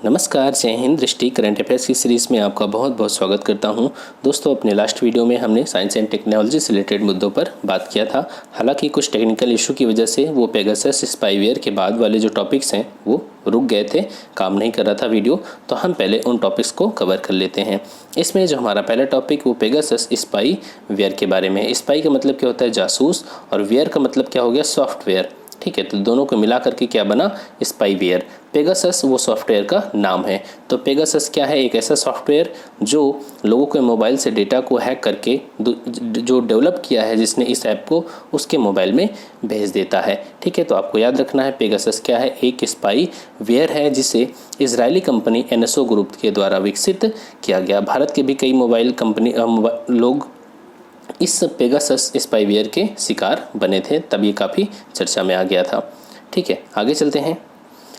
नमस्कार, जय हिंद। दृष्टि करंट अफेयर्स की सीरीज़ में आपका बहुत बहुत स्वागत करता हूं। दोस्तों, अपने लास्ट वीडियो में हमने साइंस एंड टेक्नोलॉजी से रिलेटेड मुद्दों पर बात किया था। हालांकि कुछ टेक्निकल इशू की वजह से वो पेगासस स्पाईवेयर के बाद वाले जो टॉपिक्स हैं वो रुक गए थे, काम नहीं कर रहा था वीडियो। तो हम पहले उन टॉपिक्स को कवर कर लेते हैं। इसमें जो हमारा पहला टॉपिक वो पेगासस स्पाईवेयर के बारे में है। स्पाई का मतलब क्या होता है? जासूस। और वेयर का मतलब क्या हो गया? सॉफ्टवेयर। ठीक है, तो दोनों को मिला करके क्या बना? स्पाईवेयर। पेगासस वो सॉफ्टवेयर का नाम है। तो पेगासस क्या है? एक ऐसा सॉफ्टवेयर जो लोगों के मोबाइल से डेटा को हैक करके जो डेवलप किया है जिसने इस ऐप को, उसके मोबाइल में भेज देता है। ठीक है, तो आपको याद रखना है पेगासस क्या है? एक स्पाईवेयर है जिसे इजरायली कंपनी NSO ग्रुप के द्वारा विकसित किया गया। भारत के भी कई मोबाइल कंपनी लोग इस पेगासस स्पाईवेयर के शिकार बने थे, तब ये काफ़ी चर्चा में आ गया था। ठीक है, आगे चलते हैं।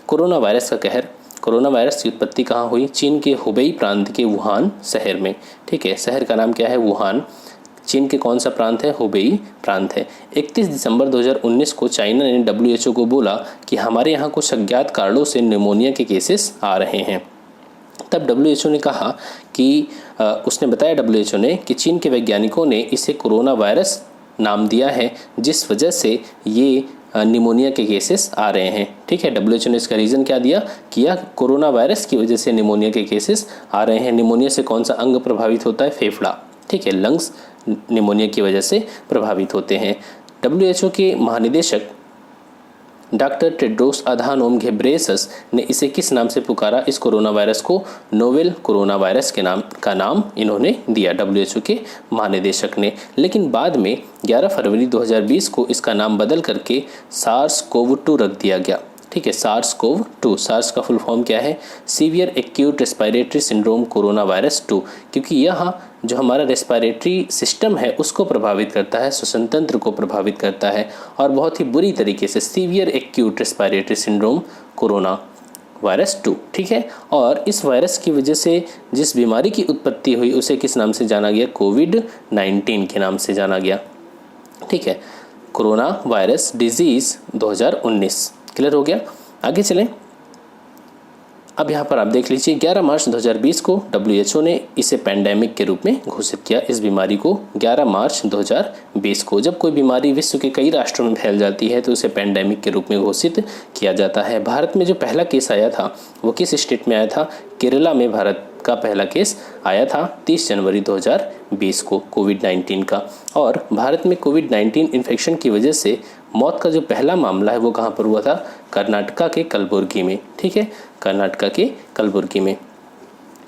कोरोना वायरस का कहर। कोरोना वायरस की उत्पत्ति कहाँ हुई? चीन के हुबेई प्रांत के वुहान शहर में। ठीक है, शहर का नाम क्या है? वुहान। चीन के कौन सा प्रांत है? हुबेई प्रांत है। 31 दिसंबर 2019 को चाइना ने WHO को बोला कि हमारे यहाँ कुछ अज्ञात कारणों से निमोनिया के केसेस आ रहे हैं। तब WHO ने कहा कि उसने बताया WHO ने कि चीन के वैज्ञानिकों ने इसे कोरोना वायरस नाम दिया है, जिस वजह से ये निमोनिया के केसेस आ रहे हैं। ठीक है, WHO ने इसका रीज़न क्या दिया कि यह कोरोना वायरस की वजह से निमोनिया के केसेस आ रहे हैं। निमोनिया से कौन सा अंग प्रभावित होता है? फेफड़ा। ठीक है, लंग्स निमोनिया की वजह से प्रभावित होते हैं। WHO के महानिदेशक डॉक्टर टेड्रोस अधानोम घेब्रेयेसस ने इसे किस नाम से पुकारा? इस कोरोना वायरस को नोवेल कोरोना वायरस के नाम इन्होंने दिया, WHO के महानिदेशक ने। लेकिन बाद में 11 फरवरी 2020 को इसका नाम बदल करके SARS-CoV-2 रख दिया गया। ठीक है, SARS-CoV-2। सार्स का फुल फॉर्म क्या है? Severe acute respiratory syndrome corona virus 2, क्योंकि यह जो हमारा रेस्पिरेटरी सिस्टम है उसको प्रभावित करता है, श्वसन तंत्र को प्रभावित करता है और बहुत ही बुरी तरीके से। Severe acute respiratory syndrome corona virus 2। ठीक है, और इस वायरस की वजह से जिस बीमारी की उत्पत्ति हुई उसे किस नाम से जाना गया? कोविड-19 के नाम से जाना गया। ठीक है, कोरोना वायरस डिजीज़ 2019 क्लियर हो गया। आगे चलें। अब यहाँ पर आप देख लीजिए, 11 मार्च 2020 को WHO ने इसे पैंडेमिक के रूप में घोषित किया। इस बीमारी को 11 मार्च 2020 को, जब कोई बीमारी विश्व के कई राष्ट्रों में फैल जाती है तो उसे पैंडेमिक के रूप में घोषित किया जाता है। भारत में जो पहला केस आया था वो किस स्टेट में आया था? केरला में भारत का पहला केस आया था 30 जनवरी 2020 को कोविड-19 का। और भारत में कोविड-19 इन्फेक्शन की वजह से मौत का जो पहला मामला है वो कहाँ पर हुआ था? कर्नाटका के कलबुर्गी में। ठीक है, कर्नाटका के कलबुर्गी में।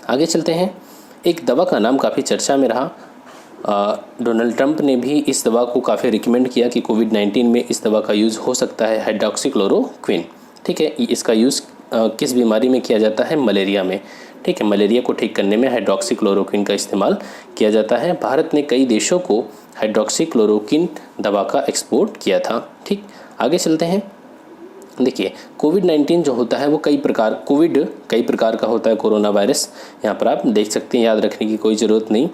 आगे चलते हैं। एक दवा का नाम काफ़ी चर्चा में रहा। डोनाल्ड ट्रंप ने भी इस दवा को काफ़ी रिकमेंड किया कि कोविड-19 में इस दवा का यूज़ हो सकता है, हाइड्रोक्सीक्लोरोक्विन। ठीक है, इसका यूज़ किस बीमारी में किया जाता है? मलेरिया में। ठीक है, मलेरिया को ठीक करने में हाइड्रोक्सीक्लोरोक्विन का इस्तेमाल किया जाता है। भारत ने कई देशों को हाइड्रोक्सीक्लोरोक्विन दवा का एक्सपोर्ट किया था। ठीक, आगे चलते हैं। देखिए, कोविड-19 जो होता है वो कई प्रकार का होता है। कोरोना वायरस यहाँ पर आप देख सकते हैं, याद रखने की कोई ज़रूरत नहीं।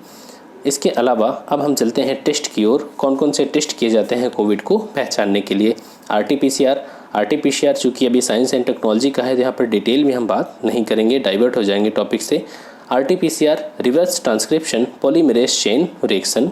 इसके अलावा अब हम चलते हैं टेस्ट की ओर। कौन कौन से टेस्ट किए जाते हैं कोविड को पहचानने के लिए? RT-PCR चूँकि अभी साइंस एंड टेक्नोलॉजी का है, यहाँ पर डिटेल में हम बात नहीं करेंगे, डाइवर्ट हो जाएंगे टॉपिक से। RT-PCR reverse transcription polymerase chain reaction,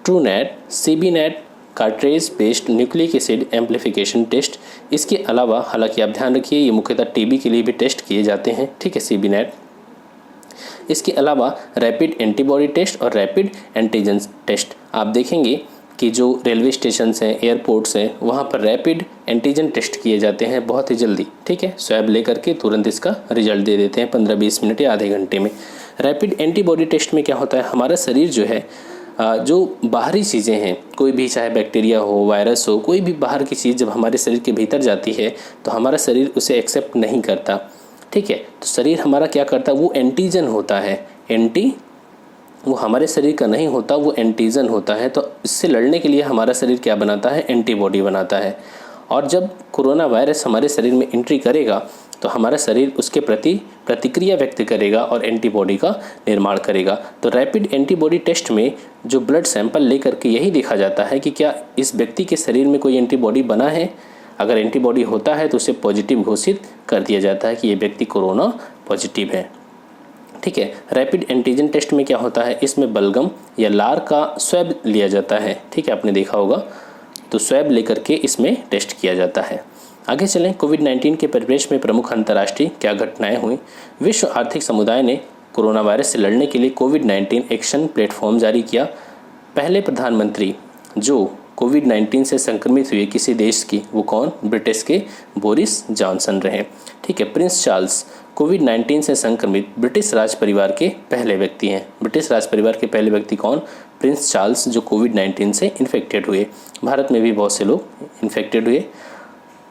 Truenat, CBNet cartridge based nucleic acid amplification test. इसके अलावा हालांकि आप ध्यान रखिए ये मुख्यतः TB के लिए भी टेस्ट किए जाते हैं। ठीक है, CBNet। इसके अलावा रैपिड एंटीबॉडी टेस्ट और रैपिड एंटीजन टेस्ट। आप देखेंगे कि जो रेलवे स्टेशन हैं, एयरपोर्ट्स हैं, वहाँ पर रैपिड एंटीजन टेस्ट किए जाते हैं बहुत ही जल्दी। ठीक है, स्वैब लेकर के तुरंत इसका रिजल्ट दे देते हैं 15-20 मिनट या आधे घंटे में। रैपिड एंटीबॉडी टेस्ट में क्या होता है? हमारा शरीर जो है, जो बाहरी चीज़ें हैं, कोई भी चाहे बैक्टीरिया हो, वायरस हो, कोई भी बाहर की चीज़ जब हमारे शरीर के भीतर जाती है तो हमारा शरीर उसे एक्सेप्ट नहीं करता। ठीक है, तो शरीर हमारा क्या करता है? वो एंटीजन होता है। वो हमारे शरीर का नहीं होता, वो एंटीजन होता है। तो इससे लड़ने के लिए हमारा शरीर क्या बनाता है? एंटीबॉडी बनाता है। और जब कोरोना वायरस हमारे शरीर में एंट्री करेगा तो हमारा शरीर उसके प्रति प्रतिक्रिया व्यक्त करेगा और एंटीबॉडी का निर्माण करेगा। तो रैपिड एंटीबॉडी टेस्ट में जो ब्लड सैंपल लेकर के यही देखा जाता है कि क्या इस व्यक्ति के शरीर में कोई एंटीबॉडी बना है। अगर एंटीबॉडी होता है तो उसे पॉजिटिव घोषित कर दिया जाता है कि ये व्यक्ति कोरोना पॉजिटिव है। ठीक है, रैपिड एंटीजन टेस्ट में क्या होता है, इसमें बलगम या लार का स्वैब लिया जाता है। ठीक है, आपने देखा होगा, तो स्वैब लेकर के इसमें टेस्ट किया जाता है। आगे चलें, कोविड-19 के परिप्रेक्ष्य में प्रमुख अंतर्राष्ट्रीय क्या घटनाएं हुई। विश्व आर्थिक समुदाय ने कोरोना वायरस से लड़ने के लिए कोविड-19 एक्शन प्लेटफॉर्म जारी किया। पहले प्रधानमंत्री जो कोविड-19 से संक्रमित हुए किसी देश की, वो कौन, ब्रिटिश के बोरिस जॉनसन रहे। ठीक है, प्रिंस चार्ल्स कोविड-19 से संक्रमित ब्रिटिश राज परिवार के पहले व्यक्ति हैं। ब्रिटिश राज परिवार के पहले व्यक्ति कौन, प्रिंस चार्ल्स, जो कोविड-19 से इन्फेक्टेड हुए। भारत में भी बहुत से लोग इन्फेक्टेड हुए।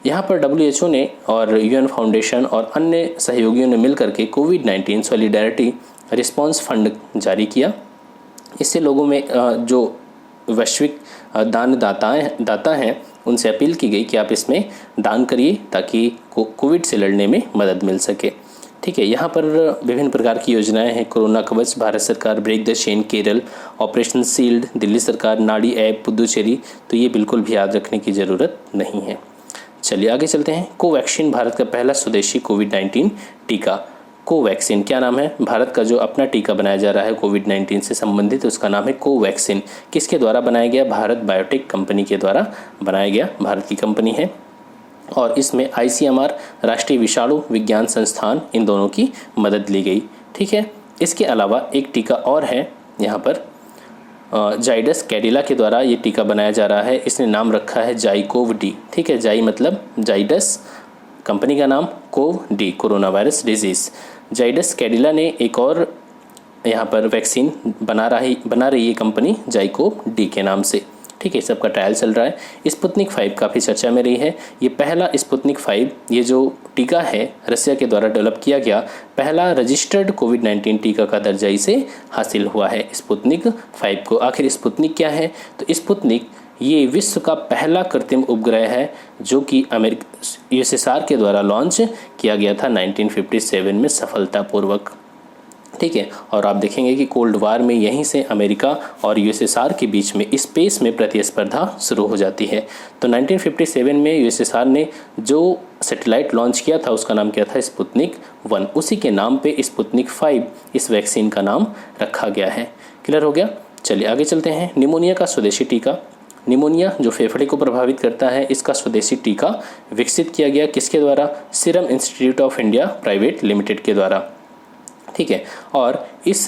यहाँ पर WHO ने और UN फाउंडेशन और अन्य सहयोगियों ने मिलकर के कोविड-19 सॉलिडारिटी रिस्पांस फंड जारी किया। इससे लोगों में जो वैश्विक दाता हैं उनसे अपील की गई कि आप इसमें दान करिए ताकि कोविड से लड़ने में मदद मिल सके। ठीक है, यहाँ पर विभिन्न प्रकार की योजनाएं हैं। कोरोना कवच भारत सरकार, Break the Chain Kerala, Operation Shield Delhi सरकार, नाडी ऐप पुदुचेरी, तो ये बिल्कुल भी याद रखने की ज़रूरत नहीं है। चलिए आगे चलते हैं। कोवैक्सीन भारत का पहला स्वदेशी कोविड-19 टीका। कोवैक्सीन क्या नाम है, भारत का जो अपना टीका बनाया जा रहा है कोविड-19 से संबंधित, उसका नाम है कोवैक्सीन। किसके द्वारा बनाया गया, भारत बायोटेक कंपनी के द्वारा बनाया गया, भारत की कंपनी है। और इसमें ICMR राष्ट्रीय विषाणु विज्ञान संस्थान, इन दोनों की मदद ली गई। ठीक है, इसके अलावा एक टीका और है यहाँ पर, जाइडस कैडिला के द्वारा ये टीका बनाया जा रहा है। इसने नाम रखा है जाइकोव-डी। ठीक है, जाई मतलब जाइडस, कंपनी का नाम, CoV-D corona virus disease. Zydus Cadila ने एक और यहाँ पर वैक्सीन बना रही है कंपनी जाइकोव-डी के नाम से। ठीक है, सबका ट्रायल चल रहा है। स्पुतनिक 5 काफ़ी चर्चा में रही है। ये पहला स्पुतनिक 5, ये जो टीका है रसिया के द्वारा डेवलप किया गया, पहला रजिस्टर्ड कोविड-19 टीका का दर्जा इसे हासिल हुआ है, स्पुतनिक 5 को। आखिर स्पुतनिक क्या है, तो स्पुतनिक ये विश्व का पहला कृत्रिम उपग्रह है जो कि USSR के द्वारा लॉन्च किया गया था 1957 में सफलतापूर्वक। ठीक है, और आप देखेंगे कि कोल्ड वार में यहीं से अमेरिका और USSR के बीच में स्पेस में प्रतिस्पर्धा शुरू हो जाती है। तो 1957 में USSR ने जो सैटेलाइट लॉन्च किया था उसका नाम क्या था, स्पुतनिक 1। उसी के नाम पे स्पुतनिक 5 इस वैक्सीन का नाम रखा गया है। क्लियर हो गया। चलिए आगे चलते हैं। निमोनिया का स्वदेशी टीका। निमोनिया जो फेफड़े को प्रभावित करता है, इसका स्वदेशी टीका विकसित किया गया किसके द्वारा, serum institute of India private limited के द्वारा। ठीक है, और इस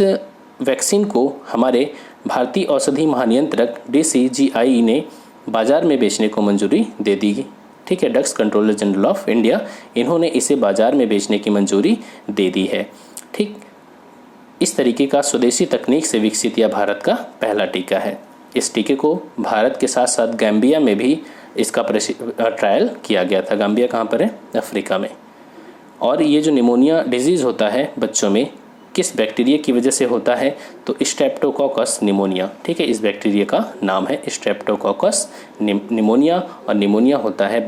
वैक्सीन को हमारे भारतीय औषधि महानियंत्रक DCGI ने बाज़ार में बेचने को मंजूरी दे दी। ठीक है, drugs controller general of India, इन्होंने इसे बाज़ार में बेचने की मंजूरी दे दी है। ठीक, इस तरीके का स्वदेशी तकनीक से विकसित यह भारत का पहला टीका है। इस टीके को भारत के साथ साथ गैम्बिया में भी इसका ट्रायल किया गया था। गैम्बिया कहाँ पर है, अफ्रीका में। और ये जो निमोनिया डिजीज़ होता है बच्चों में, किस बैक्टीरिया की वजह से होता है, तो स्ट्रेप्टोकोकस निमोनिया। ठीक है, इस बैक्टीरिया का नाम है स्ट्रेप्टोकोकस निमोनिया, और निमोनिया होता है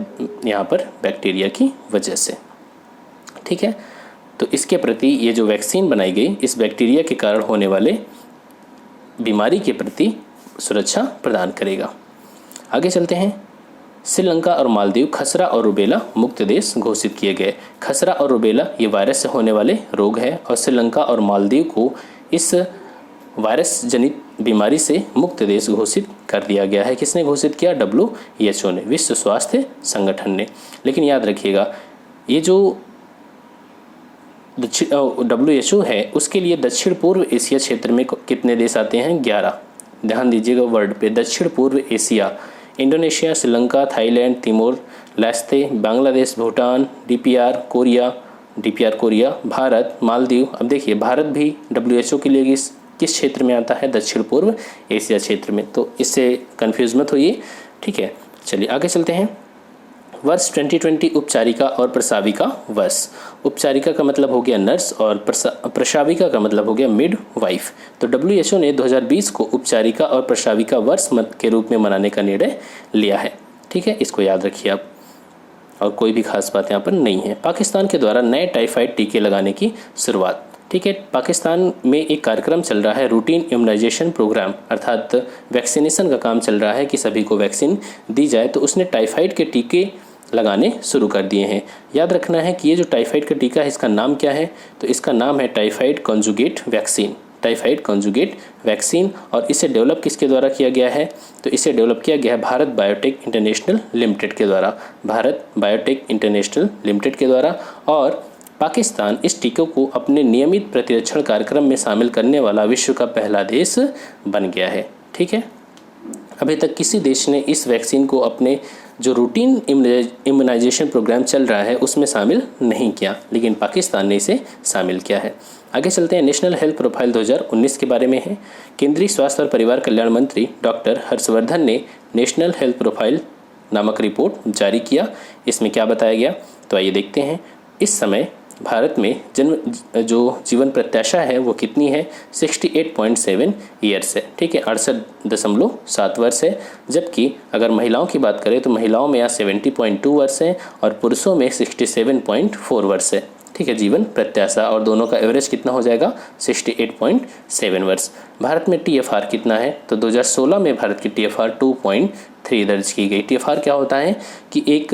यहाँ पर बैक्टीरिया की वजह से। ठीक है, तो इसके प्रति ये जो वैक्सीन बनाई गई इस बैक्टीरिया के कारण होने वाले बीमारी के प्रति सुरक्षा प्रदान करेगा। आगे चलते हैं। श्रीलंका और मालदीव खसरा और रुबेला मुक्त देश घोषित किए गए। खसरा और रुबेला ये वायरस से होने वाले रोग है और श्रीलंका और मालदीव को इस वायरस जनित बीमारी से मुक्त देश घोषित कर दिया गया है। किसने घोषित किया, WHO ने, विश्व स्वास्थ्य संगठन ने। लेकिन याद रखिएगा, ये जो WHO है उसके लिए दक्षिण पूर्व एशिया क्षेत्र में कितने देश आते हैं, 11। ध्यान दीजिएगा वर्ड पे, दक्षिण पूर्व Asia, Indonesia, Sri Lanka, Thailand, Timor Leste, Bangladesh, Bhutan, DPR Korea, Bharat, Maldives. अब देखिए भारत भी WHO के लिए किस क्षेत्र में आता है, दक्षिण पूर्व एशिया क्षेत्र में, तो इससे कंफ्यूज मत होइए। ठीक है, चलिए आगे चलते हैं। वर्ष 2020 उपचारिका और प्रसाविका वर्ष। उपचारिका का मतलब हो गया नर्स और प्रसाविका का मतलब हो गया मिड वाइफ। तो WHO ने 2020 को उपचारिका और प्रसाविका वर्ष के रूप में मनाने का निर्णय लिया है। ठीक है, इसको याद रखिए आप, और कोई भी खास बात यहाँ पर नहीं है। पाकिस्तान के द्वारा नए टाइफाइड टीके लगाने की शुरुआत। ठीक है, पाकिस्तान में एक कार्यक्रम चल रहा है, रूटीन इम्यूनाइजेशन प्रोग्राम, अर्थात वैक्सीनेशन का काम चल रहा है कि सभी को वैक्सीन दी जाए। तो उसने टाइफाइड के टीके लगाने शुरू कर दिए हैं। याद रखना है कि ये जो टाइफाइड का टीका है इसका नाम क्या है, तो इसका नाम है typhoid conjugate vaccine, typhoid conjugate vaccine. और इसे डेवलप किसके द्वारा किया गया है, तो इसे डेवलप किया गया है भारत बायोटेक इंटरनेशनल लिमिटेड के द्वारा, भारत बायोटेक इंटरनेशनल लिमिटेड के द्वारा। और पाकिस्तान इस टीके को अपने नियमित प्रतिरक्षण कार्यक्रम में शामिल करने वाला विश्व का पहला देश बन गया है। ठीक है, अभी तक किसी देश ने इस वैक्सीन को अपने जो रूटीन इम्यूनाइजेशन प्रोग्राम चल रहा है उसमें शामिल नहीं किया, लेकिन पाकिस्तान ने इसे शामिल किया है। आगे चलते हैं, नेशनल हेल्थ प्रोफाइल 2019 के बारे में है। केंद्रीय स्वास्थ्य और परिवार कल्याण मंत्री डॉक्टर हर्षवर्धन ने नेशनल हेल्थ प्रोफाइल नामक रिपोर्ट जारी किया। इसमें क्या बताया गया, तो आइए देखते हैं। इस समय भारत में जो जीवन प्रत्याशा है वो कितनी है, 68.7 ईयर्स है। ठीक है, 68.7 वर्ष है। जबकि अगर महिलाओं की बात करें तो महिलाओं में यहाँ 70.2 वर्ष है और पुरुषों में 67.4 वर्ष है। ठीक है, जीवन प्रत्याशा, और दोनों का एवरेज कितना हो जाएगा, 68.7 वर्ष। भारत में TFR कितना है, तो 2016 में भारत की TFR 2.3 दर्ज की गई। TFR क्या होता है कि एक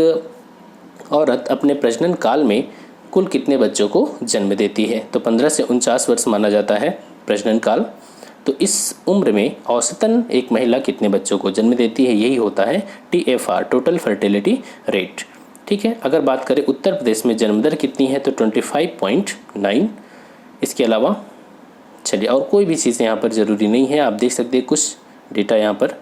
औरत अपने प्रजनन काल में कुल कितने बच्चों को जन्म देती है, तो 15 से 49 वर्ष माना जाता है प्रजनन काल। तो इस उम्र में औसतन एक महिला कितने बच्चों को जन्म देती है, यही होता है TFR, टोटल फर्टिलिटी रेट। ठीक है, अगर बात करें उत्तर प्रदेश में जन्म दर कितनी है, तो 25.9। इसके अलावा चलिए, और कोई भी चीज़ यहाँ पर ज़रूरी नहीं है, आप देख सकते हैं कुछ डेटा यहाँ पर।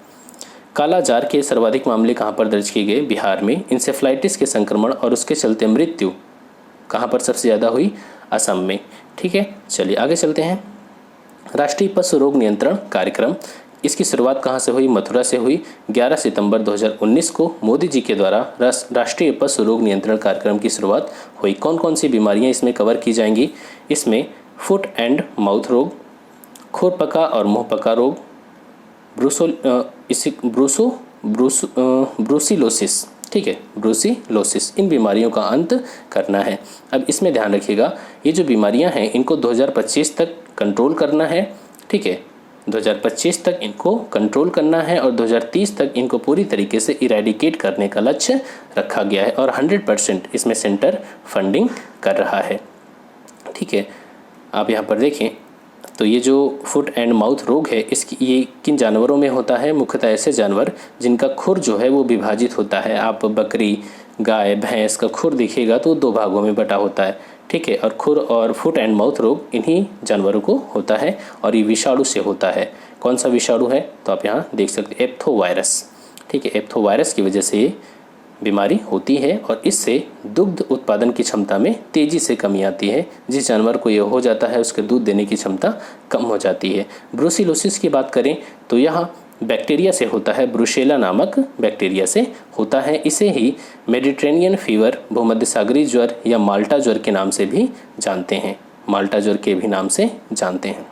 काला जार के सर्वाधिक मामले कहाँ पर दर्ज किए गए, बिहार में। इंसेफ्लाइटिस के संक्रमण और उसके चलते मृत्यु कहाँ पर सबसे ज़्यादा हुई, असम में। ठीक है, चलिए आगे चलते हैं। राष्ट्रीय पशु रोग नियंत्रण कार्यक्रम, इसकी शुरुआत कहाँ से हुई, मथुरा से हुई। 11 सितंबर 2019 को मोदी जी के द्वारा राष्ट्रीय पशु रोग नियंत्रण कार्यक्रम की शुरुआत हुई। कौन कौन सी बीमारियाँ इसमें कवर की जाएंगी, इसमें फुट एंड माउथ रोग, खुरपका और मुंहपका रोग, ब्रूसिलोसिस। ठीक है, ब्रूसिलोसिस, इन बीमारियों का अंत करना है। अब इसमें ध्यान रखिएगा, ये जो बीमारियां हैं इनको 2025 तक कंट्रोल करना है। ठीक है, 2025 तक इनको कंट्रोल करना है और 2030 तक इनको पूरी तरीके से इरेडिकेट करने का लक्ष्य रखा गया है और 100% इसमें सेंटर फंडिंग कर रहा है। ठीक है, आप यहाँ पर देखें तो ये जो फुट एंड माउथ रोग है, इसकी ये किन जानवरों में होता है, मुख्यतः ऐसे जानवर जिनका खुर जो है वो विभाजित होता है। आप बकरी, गाय, भैंस का खुर देखिएगा तो 2 भागों में बटा होता है। ठीक है, और खुर और फुट एंड माउथ रोग इन्हीं जानवरों को होता है और ये विषाणु से होता है। कौन सा विषाणु है, तो आप यहाँ देख सकते हैं, एप्थोवायरस। ठीक है, एप्थोवायरस की वजह से ये बीमारी होती है और इससे दुग्ध उत्पादन की क्षमता में तेज़ी से कमी आती है। जिस जानवर को ये हो जाता है उसके दूध देने की क्षमता कम हो जाती है। ब्रूसिलोसिस की बात करें तो यह बैक्टीरिया से होता है, ब्रुशेला नामक बैक्टीरिया से होता है। इसे ही मेडिटेरेनियन फीवर, भूमध्य सागरीय ज्वर या माल्टा ज्वर के नाम से भी जानते हैं, माल्टा ज्वर के भी नाम से जानते हैं।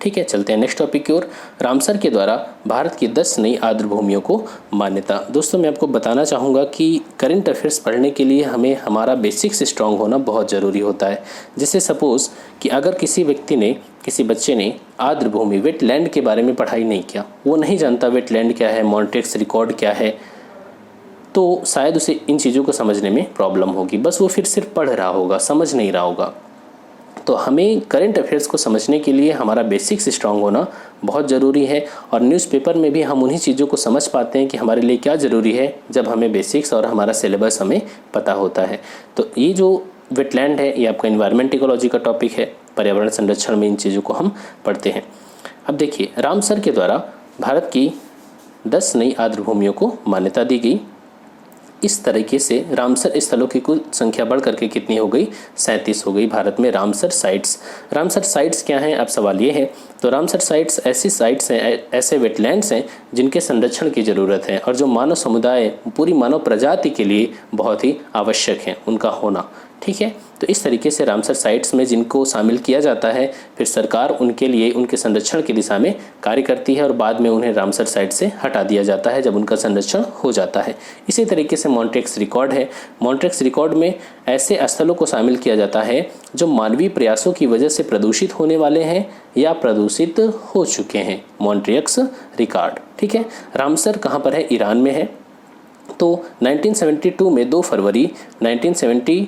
ठीक है, चलते हैं नेक्स्ट टॉपिक की ओर। रामसर के द्वारा भारत की 10 नई आर्द्र भूमियों को मान्यता। दोस्तों मैं आपको बताना चाहूँगा कि करंट अफेयर्स पढ़ने के लिए हमें हमारा बेसिक्स स्ट्रांग होना बहुत ज़रूरी होता है। जैसे सपोज़ कि अगर किसी व्यक्ति ने, किसी बच्चे ने आर्द्र भूमि, वेटलैंड के बारे में पढ़ाई नहीं किया, वो नहीं जानता वेटलैंड क्या है, मॉन्ट्रेक्स रिकॉर्ड क्या है, तो शायद उसे इन चीज़ों को समझने में प्रॉब्लम होगी। बस वो फिर सिर्फ पढ़ रहा होगा, समझ नहीं रहा होगा। तो हमें करंट अफेयर्स को समझने के लिए हमारा बेसिक्स स्ट्रांग होना बहुत ज़रूरी है और न्यूज़पेपर में भी हम उन्हीं चीज़ों को समझ पाते हैं कि हमारे लिए क्या ज़रूरी है जब हमें बेसिक्स और हमारा सिलेबस हमें पता होता है। तो ये जो वेटलैंड है ये आपका इन्वायरमेंट इकोलॉजी का टॉपिक है, पर्यावरण संरक्षण में इन चीज़ों को हम पढ़ते हैं। अब देखिए, रामसर के द्वारा भारत की 10 नई आर्द्र भूमियों को मान्यता दी गई। इस तरीके से रामसर स्थलों की कुल संख्या बढ़ करके कितनी हो गई, 37 हो गई भारत में रामसर साइट्स। रामसर साइट्स क्या हैं, अब सवाल ये है। तो रामसर साइट्स ऐसी साइट्स हैं, ऐसे वेटलैंड्स हैं जिनके संरक्षण की ज़रूरत है और जो मानव समुदाय, पूरी मानव प्रजाति के लिए बहुत ही आवश्यक है उनका होना। ठीक है, तो इस तरीके से रामसर साइट्स में जिनको शामिल किया जाता है, फिर सरकार उनके लिए, उनके संरक्षण की दिशा में कार्य करती है और बाद में उन्हें रामसर साइट से हटा दिया जाता है जब उनका संरक्षण हो जाता है। इसी तरीके से मॉन्ट्रेक्स रिकॉर्ड है। मॉन्ट्रेक्स रिकॉर्ड में ऐसे स्थलों को शामिल किया जाता है जो मानवीय प्रयासों की वजह से प्रदूषित होने वाले हैं या प्रदूषित हो चुके हैं, मॉन्ट्रेक्स रिकॉर्ड। ठीक है, रामसर कहाँ पर है, ईरान में है। तो 1972 में 2 फरवरी 1971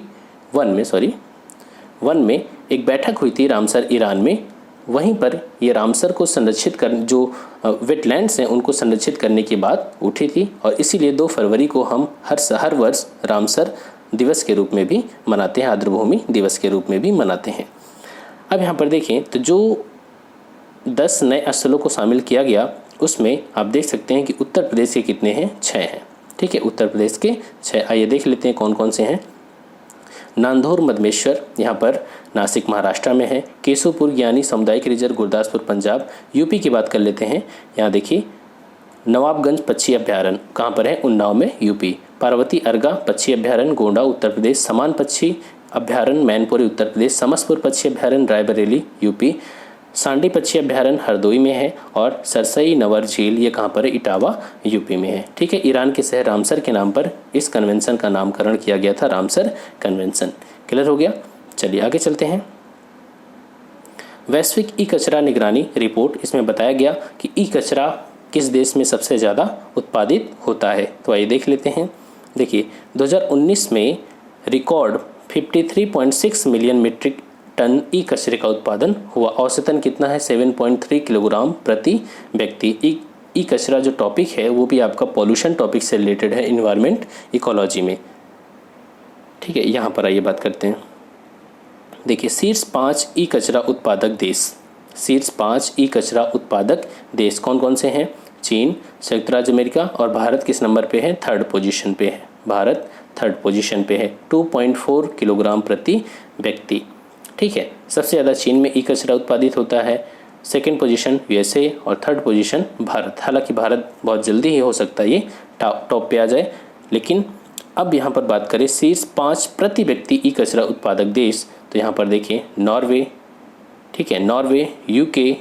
में एक बैठक हुई थी रामसर ईरान में। वहीं पर ये रामसर को संरक्षित कर जो वेटलैंड्स हैं उनको संरक्षित करने की बात उठी थी, और इसीलिए 2 फरवरी को हम हर वर्ष रामसर दिवस के रूप में भी मनाते हैं, आर्द्रभूमि दिवस के रूप में भी मनाते हैं। अब यहाँ पर देखें तो जो 10 नए स्थलों को शामिल किया गया उसमें आप देख सकते हैं कि उत्तर प्रदेश के कितने हैं, 6 हैं। ठीक है, उत्तर प्रदेश के 6। आइए देख लेते हैं कौन कौन से हैं। नांदौर मधमेश्वर यहाँ पर नासिक महाराष्ट्र में है। केशवपुर ज्ञानी सामुदायिक रिजर्व गुरदासपुर पंजाब। यूपी की बात कर लेते हैं, यहाँ देखिए नवाबगंज पक्षी अभ्यारण्य कहाँ पर है, उन्नाव में, यूपी। पार्वती अर्गा पक्षी अभ्यारण्य गोंडा उत्तर प्रदेश। समान पक्षी अभ्यारण्य मैनपुरी उत्तर प्रदेश। समसपुर पक्षी अभ्यारण्य रायबरेली यूपी। सांडी पक्षी अभ्यारण्य हरदोई में है, और सरसई नवर झील ये कहाँ पर है, इटावा यूपी में है। ठीक है, ईरान के शहर रामसर के नाम पर इस कन्वेंशन का नामकरण किया गया था, रामसर कन्वेंशन। क्लियर हो गया। चलिए आगे चलते हैं। वैश्विक ई कचरा निगरानी रिपोर्ट, इसमें बताया गया कि ई कचरा किस देश में सबसे ज़्यादा उत्पादित होता है। तो आइए देख लेते हैं। देखिए 2019 में रिकॉर्ड 53.6 मिलियन मीट्रिक टन ई कचरे का उत्पादन हुआ। औसतन कितना है, 7.3 किलोग्राम प्रति व्यक्ति। ई कचरा जो टॉपिक है वो भी आपका पॉल्यूशन टॉपिक से रिलेटेड है, इन्वायरमेंट इकोलॉजी में। ठीक है, यहाँ पर आइए बात करते हैं। देखिए शीर्ष 5 ई कचरा उत्पादक देश, शीर्ष 5 ई कचरा उत्पादक देश कौन कौन से हैं। चीन, संयुक्त राज्य अमेरिका, और भारत किस नंबर पे है, 3rd पोजीशन पे है। भारत 3rd पोजीशन पे है, 2.4 किलोग्राम प्रति व्यक्ति। ठीक है, सबसे ज़्यादा चीन में ई कचरा उत्पादित होता है। 2nd पोजीशन यूएसए और 3rd पोजीशन भारत। हालांकि भारत बहुत जल्दी ही हो सकता है ये टॉप पे आ जाए, लेकिन अब यहाँ पर बात करें शीर्ष 5 प्रति व्यक्ति ई कचरा उत्पादक देश, तो यहाँ पर देखिए नॉर्वे, ठीक है, नॉर्वे, यूके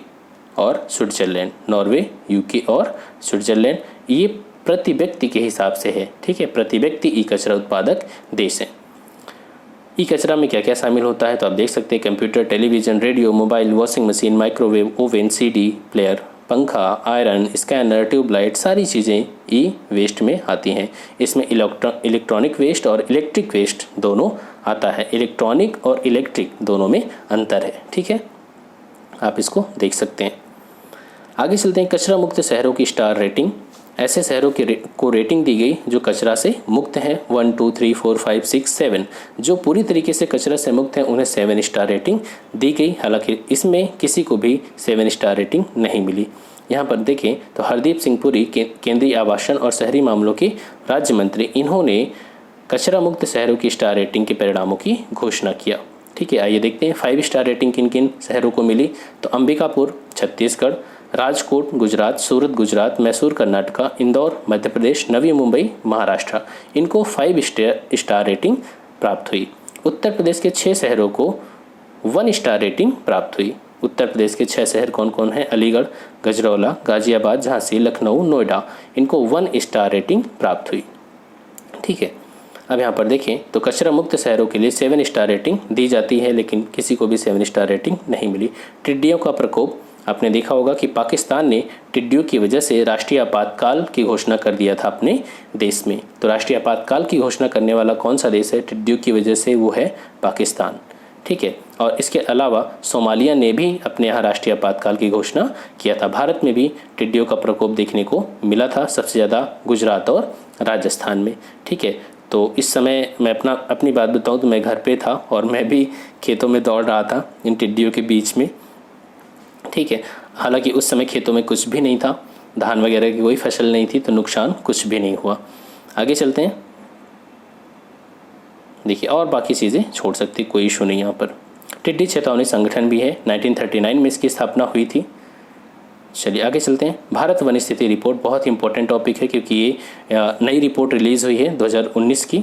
और स्विट्जरलैंड। नॉर्वे, यूके और स्विट्जरलैंड ये प्रति व्यक्ति के हिसाब से है। ठीक है, प्रति व्यक्ति ई कचरा उत्पादक देश है। ई कचरा में क्या क्या शामिल होता है तो आप देख सकते हैं, computer, television, radio, mobile, washing machine, microwave, oven, CD player, पंखा, आयरन, स्कैनर, ट्यूबलाइट, सारी चीज़ें ई वेस्ट में आती हैं। इसमें इलेक्ट्रॉनिक वेस्ट और इलेक्ट्रिक वेस्ट दोनों आता है। इलेक्ट्रॉनिक और इलेक्ट्रिक दोनों में अंतर है। ठीक है, आप इसको देख सकते हैं। आगे चलते हैं, कचरा मुक्त शहरों की स्टार रेटिंग। ऐसे शहरों को रेटिंग दी गई जो कचरा से मुक्त हैं, 1, 2, 3, 4, 5, 6, 7। जो पूरी तरीके से कचरा से मुक्त हैं उन्हें 7 स्टार रेटिंग दी गई। हालांकि इसमें किसी को भी 7 स्टार रेटिंग नहीं मिली। यहाँ पर देखें तो हरदीप सिंह पुरी केंद्रीय आवासन और शहरी मामलों के राज्य मंत्री, इन्होंने कचरा मुक्त शहरों की स्टार रेटिंग के परिणामों की घोषणा किया। ठीक है, आइए देखते हैं 5 स्टार रेटिंग किन किन शहरों को मिली। तो अंबिकापुर छत्तीसगढ़, राजकोट गुजरात, सूरत गुजरात, मैसूर कर्नाटका, इंदौर मध्य प्रदेश, नवी मुंबई महाराष्ट्र, इनको 5 स्टार रेटिंग प्राप्त हुई। उत्तर प्रदेश के 6 शहरों को 1 स्टार रेटिंग प्राप्त हुई। उत्तर प्रदेश के 6 शहर कौन कौन हैं, अलीगढ़, गजरौला, गाजियाबाद, झांसी, लखनऊ, नोएडा, इनको 1 स्टार रेटिंग प्राप्त हुई। ठीक है, अब यहाँ पर देखें तो कचरा मुक्त शहरों के लिए 7 स्टार रेटिंग दी जाती है, लेकिन किसी को भी 7 स्टार रेटिंग नहीं मिली। टिड्डियों का प्रकोप, आपने देखा होगा कि पाकिस्तान ने टिड्डियों की वजह से राष्ट्रीय आपातकाल की घोषणा कर दिया था अपने देश में। तो राष्ट्रीय आपातकाल की घोषणा करने वाला कौन सा देश है टिड्डियों की वजह से, वो है पाकिस्तान। ठीक है, और इसके अलावा सोमालिया ने भी अपने यहाँ राष्ट्रीय आपातकाल की घोषणा किया था। भारत में भी टिड्डियों का प्रकोप देखने को मिला था, सबसे ज़्यादा गुजरात और राजस्थान में। ठीक है, तो इस समय मैं अपनी बात बताऊं तो मैं घर पे था और मैं भी खेतों में दौड़ रहा था इन टिड्डियों के बीच में। ठीक है, हालांकि उस समय खेतों में कुछ भी नहीं था, धान वगैरह की कोई फसल नहीं थी, तो नुकसान कुछ भी नहीं हुआ। आगे चलते हैं। देखिए और बाकी चीज़ें छोड़ सकती, कोई इशू नहीं यहाँ पर। टिड्डी चेतावनी संगठन भी है, 1939 में इसकी स्थापना हुई थी। चलिए आगे चलते हैं। भारत वन स्थिति रिपोर्ट बहुत इंपॉर्टेंट टॉपिक है, क्योंकि ये नई रिपोर्ट रिलीज़ हुई है 2019 की।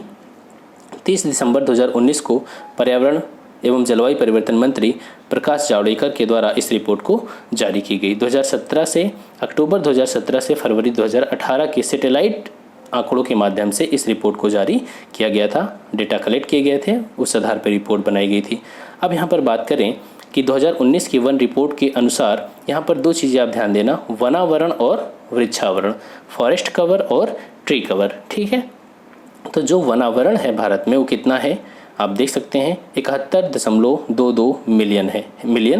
30 दिसंबर 2019 को पर्यावरण एवं जलवायु परिवर्तन मंत्री प्रकाश जावड़ेकर के द्वारा इस रिपोर्ट को जारी की गई। 2017 से अक्टूबर 2017 से फरवरी 2018 के सैटेलाइट आंकड़ों के माध्यम से इस रिपोर्ट को जारी किया गया था। डेटा कलेक्ट किए गए थे, उस आधार पर रिपोर्ट बनाई गई थी। अब यहाँ पर बात करें कि 2019 की वन रिपोर्ट के अनुसार यहाँ पर 2 चीज़ें आप ध्यान देना, वनावरण और वृक्षावरण, फॉरेस्ट कवर और ट्री कवर। ठीक है, तो जो वनावरण है भारत में वो कितना है, आप देख सकते हैं 71.22 मिलियन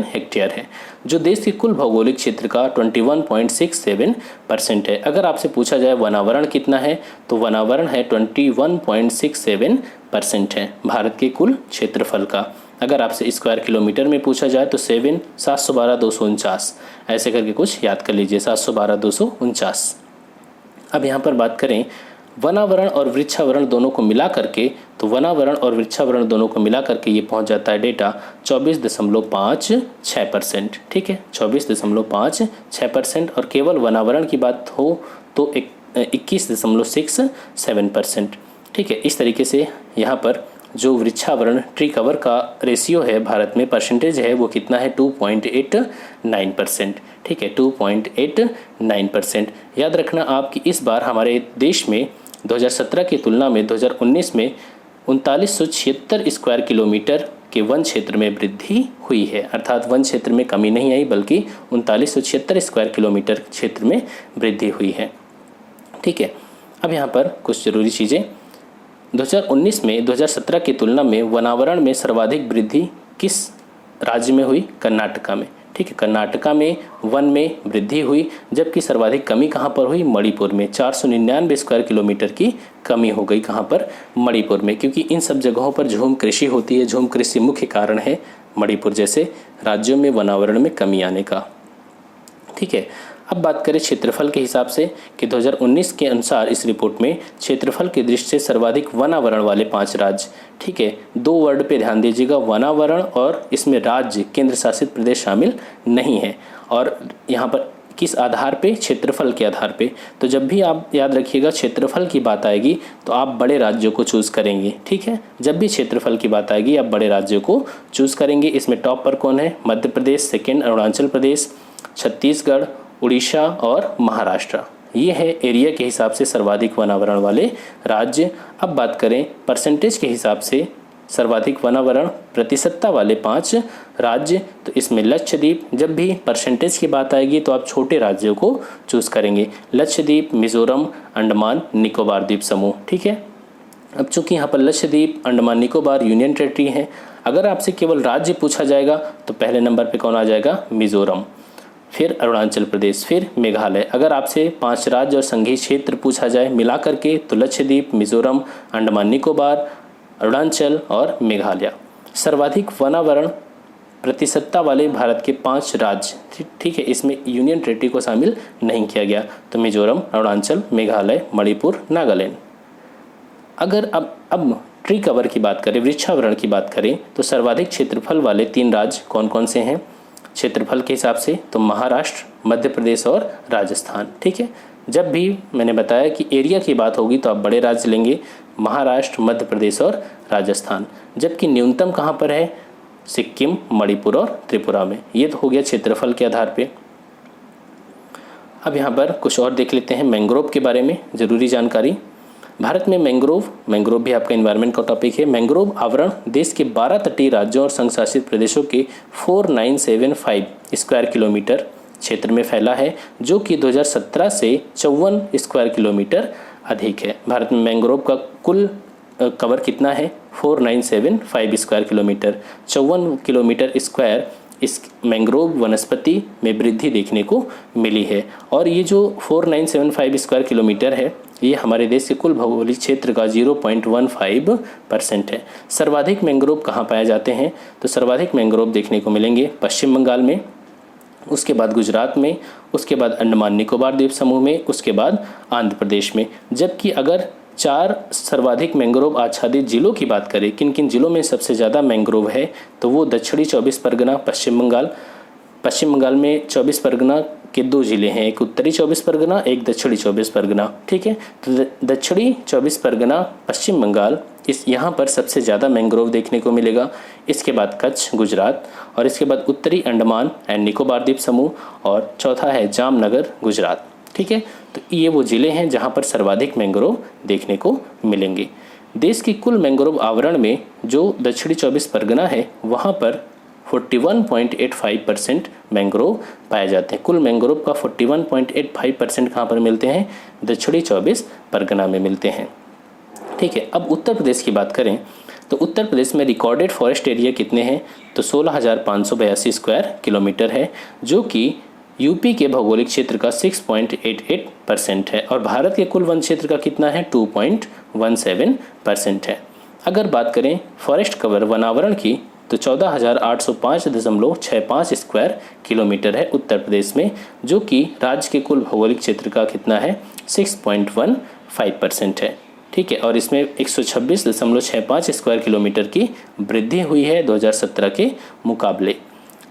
हेक्टेयर है, जो देश के कुल भौगोलिक क्षेत्र का 21.67% है। अगर आपसे पूछा जाए वनावरण कितना है, तो वनावरण है 21.67% है भारत के कुल क्षेत्रफल का। अगर आपसे स्क्वायर किलोमीटर में पूछा जाए तो 712,249 ऐसे करके कुछ याद कर लीजिए, 712,249। अब यहाँ पर बात करें वनावरण और वृक्षावरण दोनों को मिला करके, तो वनावरण और वृक्षावरण दोनों को मिला करके ये पहुंच जाता है डेटा 24.56%। ठीक है, 24.56%। और केवल वनावरण की बात हो तो 21.67%। ठीक है, इस तरीके से यहाँ पर जो वृक्षावरण ट्री कवर का रेशियो है भारत में, परसेंटेज है, वो कितना है 2.89%। ठीक है, 2.89%। याद रखना आप कि इस बार हमारे देश में 2017 की तुलना में 2019 में 3976 स्क्वायर किलोमीटर के वन क्षेत्र में वृद्धि हुई है, अर्थात वन क्षेत्र में कमी नहीं आई बल्कि 3976 स्क्वायर किलोमीटर क्षेत्र में वृद्धि हुई है। ठीक है, अब यहाँ पर कुछ ज़रूरी चीज़ें, 2019 में 2017 की तुलना में वनावरण में सर्वाधिक वृद्धि किस राज्य में हुई, कर्नाटका में। ठीक है, कर्नाटका में वन में वृद्धि हुई, जबकि सर्वाधिक कमी कहाँ पर हुई, मणिपुर में 499 स्क्वायर किलोमीटर की कमी हो गई। कहाँ पर, मणिपुर में, क्योंकि इन सब जगहों पर झूम कृषि होती है। झूम कृषि मुख्य कारण है मणिपुर जैसे राज्यों में वनावरण में कमी आने का। ठीक है, अब बात करें क्षेत्रफल के हिसाब से कि 2019 के अनुसार इस रिपोर्ट में क्षेत्रफल की दृष्टि से सर्वाधिक वनावरण वाले 5 राज्य। ठीक है, 2 वर्ड पे ध्यान दीजिएगा, वनावरण, और इसमें राज्य केंद्र शासित प्रदेश शामिल नहीं है। और यहाँ पर किस आधार पे, क्षेत्रफल के आधार पे। तो जब भी आप याद रखिएगा क्षेत्रफल की बात आएगी तो आप बड़े राज्यों को चूज़ करेंगे। ठीक है, जब भी क्षेत्रफल की बात आएगी आप बड़े राज्यों को चूज़ करेंगे। इसमें टॉप पर कौन है, मध्य प्रदेश, सेकेंड अरुणाचल प्रदेश, छत्तीसगढ़, उड़ीसा और महाराष्ट्र। ये है एरिया के हिसाब से सर्वाधिक वनावरण वाले राज्य। अब बात करें परसेंटेज के हिसाब से सर्वाधिक वनावरण प्रतिशतता वाले 5 राज्य, तो इसमें लक्षद्वीप, जब भी परसेंटेज की बात आएगी तो आप छोटे राज्यों को चूज़ करेंगे, लक्षद्वीप, मिजोरम, अंडमान निकोबार द्वीप समूह। ठीक है, अब चूंकि यहाँ पर लक्षद्वीप, अंडमान निकोबार यूनियन टेरिटरी है, अगर आपसे केवल राज्य पूछा जाएगा तो पहले नंबर पे कौन आ जाएगा, मिजोरम, फिर अरुणाचल प्रदेश, फिर मेघालय। अगर आपसे 5 राज्य और संघीय क्षेत्र पूछा जाए मिला करके तो लक्षद्वीप, मिजोरम, अंडमान निकोबार, अरुणाचल और मेघालय। सर्वाधिक वनावरण प्रतिशतता वाले भारत के 5 राज्य। ठीक है, इसमें यूनियन टेरिटरी को शामिल नहीं किया गया, तो मिजोरम, अरुणाचल, मेघालय, मणिपुर, नागालैंड। अगर अब ट्री कवर की बात करें, वृक्षावरण की बात करें, तो सर्वाधिक क्षेत्रफल वाले 3 राज्य कौन कौन से हैं क्षेत्रफल के हिसाब से, तो महाराष्ट्र, मध्य प्रदेश और राजस्थान। ठीक है, जब भी मैंने बताया कि एरिया की बात होगी तो आप बड़े राज्य लेंगे, महाराष्ट्र, मध्य प्रदेश और राजस्थान। जबकि न्यूनतम कहाँ पर है, सिक्किम, मणिपुर और त्रिपुरा में। ये तो हो गया क्षेत्रफल के आधार पे। अब यहाँ पर कुछ और देख लेते हैं मैंग्रोव के बारे में ज़रूरी जानकारी। भारत में मैंग्रोव भी आपका एनवायरनमेंट का टॉपिक है। मैंग्रोव आवरण देश के 12 तटीय राज्यों और संघ शासित प्रदेशों के 4975 स्क्वायर किलोमीटर क्षेत्र में फैला है, जो कि 2017 से 54 स्क्वायर किलोमीटर अधिक है। भारत में मैंग्रोव का कुल कवर कितना है, 4975 स्क्वायर किलोमीटर, 54 किलोमीटर स्क्वायर इस मैंग्रोव वनस्पति में वृद्धि देखने को मिली है। और ये जो 4975 स्क्वायर किलोमीटर है, ये हमारे देश के कुल भौगोलिक क्षेत्र का 0.15% है। सर्वाधिक मैंग्रोव कहाँ पाए जाते हैं, तो सर्वाधिक मैंग्रोव देखने को मिलेंगे पश्चिम बंगाल में, उसके बाद गुजरात में, उसके बाद अंडमान निकोबार द्वीप समूह में, उसके बाद आंध्र प्रदेश में। जबकि अगर 4 सर्वाधिक मैंग्रोव आच्छादित जिलों की बात करें, किन किन जिलों में सबसे ज़्यादा मैंग्रोव है, तो वो दक्षिणी 24 परगना, पश्चिम बंगाल में 24 परगना के 2 जिले हैं, एक उत्तरी 24 परगना, एक दक्षिणी 24 परगना। ठीक है, तो दक्षिणी 24 परगना, पश्चिम बंगाल, यहाँ पर सबसे ज़्यादा मैंग्रोव देखने को मिलेगा। इसके बाद कच्छ, गुजरात, और इसके बाद उत्तरी अंडमान एंड निकोबार द्वीप समूह, और चौथा है जामनगर, गुजरात। ठीक है, तो ये वो ज़िले हैं जहाँ पर सर्वाधिक मैंग्रोव देखने को मिलेंगे। देश की कुल मैंग्रोव आवरण में जो दक्षिणी 24 परगना है, वहाँ पर 41.85% मैंग्रोव पाए जाते हैं। कुल मैंग्रोव का 41.85% कहाँ पर मिलते हैं? दक्षिणी 24 परगना में मिलते हैं। ठीक है, अब उत्तर प्रदेश की बात करें तो उत्तर प्रदेश में रिकॉर्डेड फॉरेस्ट एरिया कितने हैं? तो 16,582 स्क्वायर किलोमीटर है, जो कि यूपी के भौगोलिक क्षेत्र का 6.88% है और भारत के कुल वन क्षेत्र का कितना है? 2.17% है। अगर बात करें फॉरेस्ट कवर वनावरण की तो 14,805.65 स्क्वायर किलोमीटर है उत्तर प्रदेश में, जो कि राज्य के कुल भौगोलिक क्षेत्र का कितना है? 6.15% है। ठीक है, और इसमें 126.65 स्क्वायर किलोमीटर की वृद्धि हुई है 2017 के मुकाबले।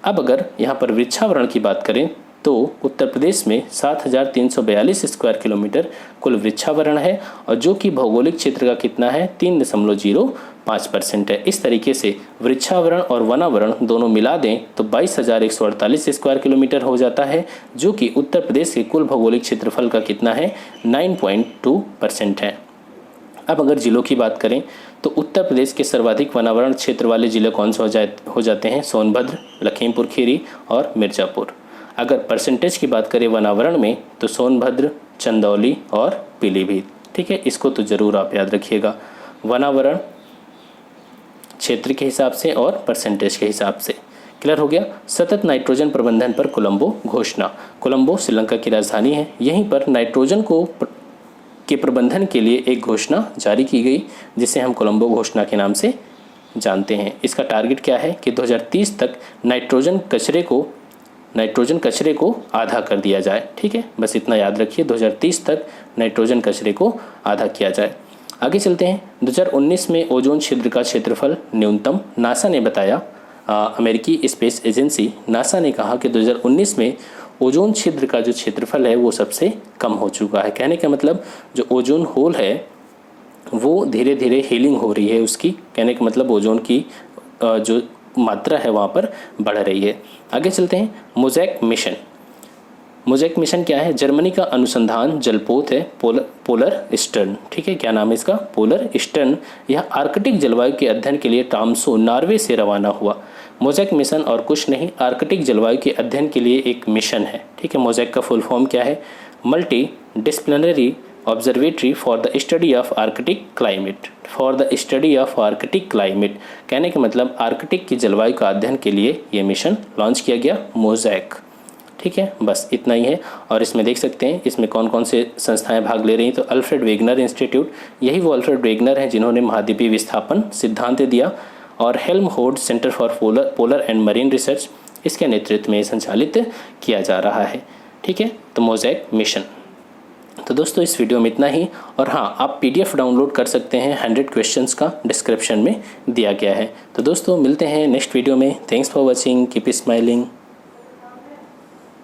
अब अगर यहाँ पर वृक्षावरण की बात करें तो उत्तर प्रदेश में 7,342 स्क्वायर किलोमीटर कुल वृक्षावरण है और जो कि भौगोलिक क्षेत्र का कितना है? 3.05% है। इस तरीके से वृक्षावरण और वनावरण दोनों मिला दें तो 22,148 स्क्वायर किलोमीटर हो जाता है, जो कि उत्तर प्रदेश के कुल भौगोलिक क्षेत्रफल का कितना है? 9.2% है। अब अगर जिलों की बात करें तो उत्तर प्रदेश के सर्वाधिक वनावरण क्षेत्र वाले जिले कौन से हो जाते हैं? सोनभद्र, लखीमपुर खीरी और मिर्ज़ापुर। अगर परसेंटेज की बात करें वनावरण में तो सोनभद्र, चंदौली और पीलीभीत। ठीक है, इसको तो ज़रूर आप याद रखिएगा, वनावरण क्षेत्र के हिसाब से और परसेंटेज के हिसाब से। क्लियर हो गया? सतत नाइट्रोजन प्रबंधन पर कोलंबो घोषणा। कोलंबो श्रीलंका की राजधानी है। यहीं पर नाइट्रोजन के प्रबंधन के लिए एक घोषणा जारी की गई, जिसे हम कोलंबो घोषणा के नाम से जानते हैं। इसका टारगेट क्या है कि 2030 तक नाइट्रोजन कचरे को आधा कर दिया जाए। ठीक है, बस इतना याद रखिए, 2030 तक नाइट्रोजन कचरे को आधा किया जाए। आगे चलते हैं। 2019 में ओजोन छिद्र का क्षेत्रफल न्यूनतम नासा ने बताया। अमेरिकी स्पेस एजेंसी नासा ने कहा कि 2019 में ओजोन छिद्र का जो क्षेत्रफल है वो सबसे कम हो चुका है। कहने का मतलब जो ओजोन होल है वो धीरे धीरे हीलिंग हो रही है उसकी। कहने का मतलब ओजोन की जो मात्रा है वहाँ पर बढ़ रही है। आगे चलते हैं। Mosaic mission. मोज़ेक मिशन क्या है? जर्मनी का अनुसंधान जलपोत है पोलर ईस्टर्न। ठीक है, क्या नाम है इसका? Polar eastern. यह आर्कटिक जलवायु के अध्ययन के लिए ट्राम्सो नॉर्वे से रवाना हुआ। मोज़ेक मिशन और कुछ नहीं, आर्कटिक जलवायु के अध्ययन के लिए एक मिशन है। ठीक है, मोज़ेक का फुल फॉर्म क्या है? Multi disciplinary observatory for the study of Arctic climate. For the study of Arctic climate कहने का मतलब आर्कटिक की जलवायु का अध्ययन के लिए ये मिशन लॉन्च किया गया, मोज़ेक। ठीक है, बस इतना ही है। और इसमें देख सकते हैं इसमें कौन कौन से संस्थाएं भाग ले रही हैं। तो अल्फ्रेड वेगनर इंस्टीट्यूट, यही वो अल्फ्रेड वेगनर हैं जिन्होंने महाद्वीपीय विस्थापन सिद्धांत दिया। और Helmholtz centre for polar and marine research, इसके नेतृत्व में संचालित किया जा रहा है। ठीक है, तो मोज़ेक मिशन। तो दोस्तों इस वीडियो में इतना ही। और हाँ, आप PDF डाउनलोड कर सकते हैं, 100 क्वेश्चंस का डिस्क्रिप्शन में दिया गया है। तो दोस्तों मिलते हैं नेक्स्ट वीडियो में। Thanks for watching, keep smiling.